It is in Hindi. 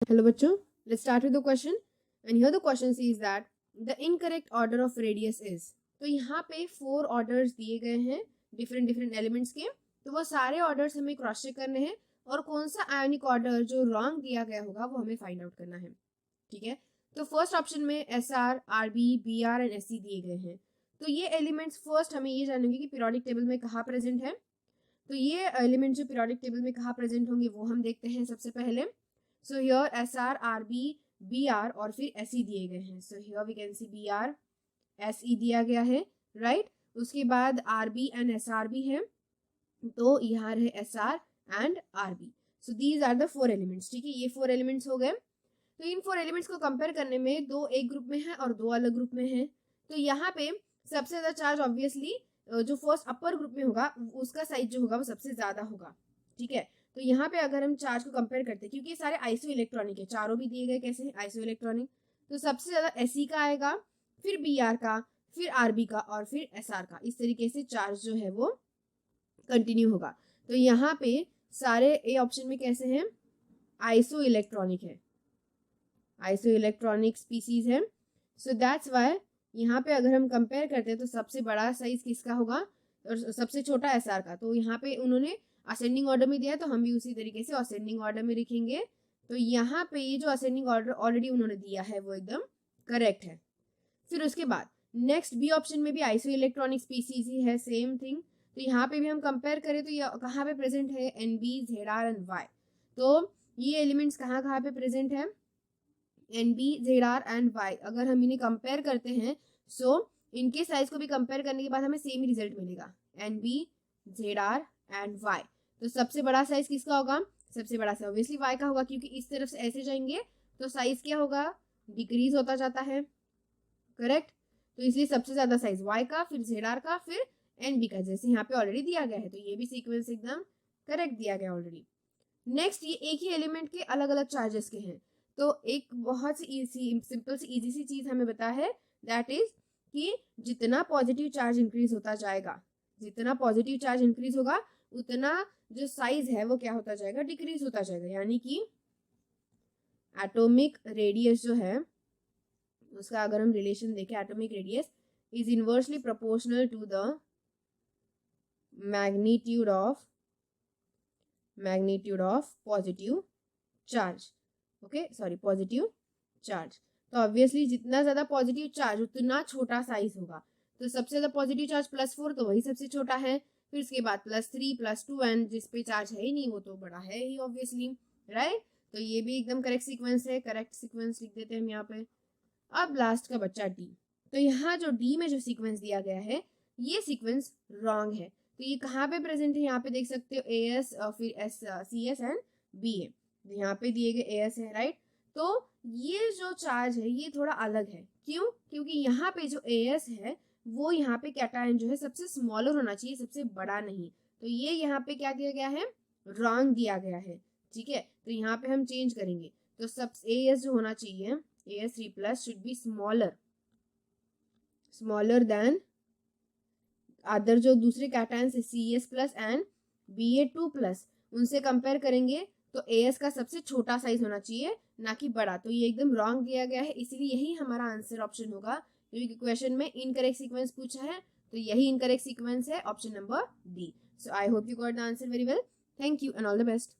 Hello बच्चों, let's start with the question and here the question says that the incorrect order of radius is। तो यहाँ पे 4 ऑर्डर्स दिए गए हैं डिफरेंट एलिमेंट्स के, तो वो सारे ऑर्डर्स हमें क्रॉस चेक करने हैं और कौन सा आयोनिक ऑर्डर जो रॉन्ग दिया गया होगा वो हमें फाइंड आउट करना है। ठीक है, तो फर्स्ट ऑप्शन में SR, RB, BR and SE दिए गए हैं। तो ये एलिमेंट्स फर्स्ट हमें ये जानेंगे कि पीरियोडिक टेबल में कहाँ प्रेजेंट है। तो ये एलिमेंट जो पीरियोडिक टेबल में कहाँ प्रेजेंट होंगे वो हम देखते हैं सबसे पहले। So here SR, RB, BR और फिर SE दिए गए हैं। So here we can see BR, SE दिया गया है, राइट। उसके बाद RB एंड SR भी है, तो यहाँ है SR and RB। So these are the 4 elements. ठीक है, ये 4 एलिमेंट्स हो गए। तो इन 4 एलिमेंट्स को कंपेयर करने में 2 एक ग्रुप में है और 2 अलग ग्रुप में है। तो यहाँ पे सबसे ज्यादा चार्ज ऑब्वियसली जो फर्स्ट अपर ग्रुप में होगा उसका साइज जो होगा वो सबसे ज्यादा होगा। ठीक है, तो यहाँ पे अगर हम चार्ज को कंपेयर करते हैं, क्योंकि ये सारे आइसो इलेक्ट्रॉनिक है, चारों भी दिए गए कैसे आइसो इलेक्ट्रॉनिक, तो सबसे ज्यादा SE का आएगा, फिर BR का, फिर RB का और फिर SR का। इस तरीके से चार्ज जो है वो कंटिन्यू होगा। तो यहाँ पे सारे ए ऑप्शन में कैसे हैं, आइसो इलेक्ट्रॉनिक है, आइसो इलेक्ट्रॉनिक स्पीसीज है। सो दैट्स वाई यहाँ पे अगर हम कंपेयर करते हैं तो सबसे बड़ा साइज किसका होगा और सबसे छोटा SR का। तो यहाँ पे उन्होंने असेंडिंग ऑर्डर में दिया है, तो हम भी उसी तरीके से असेंडिंग ऑर्डर में लिखेंगे। तो यहाँ पे ये जो असेंडिंग ऑर्डर ऑलरेडी उन्होंने दिया है वो एकदम करेक्ट है। फिर उसके बाद नेक्स्ट बी ऑप्शन में भी आइसो इलेक्ट्रॉनिक स्पीसीज ही है, सेम थिंग। तो यहाँ पे भी हम कंपेयर करें तो ये कहाँ पे प्रेजेंट है, NB, ZR एंड Y। तो ये एलिमेंट्स कहाँ कहाँ पे प्रेजेंट है, NB, ZR एंड Y। अगर हम इन्हें कंपेयर करते हैं सो इनके साइज को भी कंपेयर करने के बाद हमें सेम रिजल्ट मिलेगा, NB, ZR एंड Y। तो सबसे बड़ा साइज किसका होगा, सबसे बड़ा साइज ऑब्वियसली Y का होगा, क्योंकि इस तरफ से ऐसे जाएंगे तो साइज क्या होगा, डिक्रीज होता जाता है, करेक्ट। तो इसलिए सबसे ज्यादा साइज Y का, फिर ZR का, फिर NB का, जैसे यहाँ पे ऑलरेडी दिया गया है। तो ये भी सीक्वेंस एकदम करेक्ट दिया गया ऑलरेडी। नेक्स्ट, ये एक ही एलिमेंट के अलग अलग चार्जेस के हैं। तो एक बहुत सी सिंपल सी इजी सी चीज हमें पता है, दैट इज कि जितना पॉजिटिव चार्ज इंक्रीज होता जाएगा, जितना पॉजिटिव चार्ज इंक्रीज होगा उतना जो साइज है वो क्या होता जाएगा, डिक्रीज होता जाएगा। यानी कि एटॉमिक रेडियस जो है उसका अगर हम रिलेशन देखें, atomic radius is inversely proportional to the magnitude of positive charge. Okay, sorry, positive charge. तो ऑब्वियसली जितना ज्यादा पॉजिटिव चार्ज उतना छोटा साइज होगा। तो सबसे ज्यादा पॉजिटिव चार्ज +4, तो वही सबसे छोटा है। फिर उसके बाद +3, +2 एंड जिस पे चार्ज है ही नहीं वो तो बड़ा है ही ऑब्वियसली, राइट। तो ये भी एकदम करेक्ट सीक्वेंस है, करेक्ट सीक्वेंस लिख देते हैं हम यहाँ पे। अब लास्ट का बच्चा D। तो यहाँ जो D में जो सीक्वेंस दिया गया है ये सीक्वेंस रॉन्ग है। तो ये कहाँ पे प्रेजेंट है, यहाँ पे देख सकते हो AS और फिर CS एंड BA। यहाँ पे दिए गए AS है, राइट। तो ये जो चार्ज है ये थोड़ा अलग है, क्यों, क्योंकि यहाँ पे जो AS है वो यहाँ पे कैटायन जो है सबसे स्मॉलर होना चाहिए, सबसे बड़ा नहीं। तो ये यहाँ पे क्या दिया गया है, रॉन्ग दिया गया है। ठीक है, तो यहाँ पे हम चेंज करेंगे। तो सब AS जो होना चाहिए, AS3+ should be smaller than other जो दूसरे कैटायंस है CS+ एंड Ba2+, उनसे कंपेयर करेंगे तो AS का सबसे छोटा साइज होना चाहिए, ना कि बड़ा। तो ये एकदम रॉन्ग दिया गया है, इसलिए यही हमारा आंसर ऑप्शन होगा, क्योंकि क्वेश्चन में इनकरेक्ट सीक्वेंस पूछा है। तो यही इनकरेक्ट सीक्वेंस है, option number D। So I hope you got the answer very well. Thank you and all the best.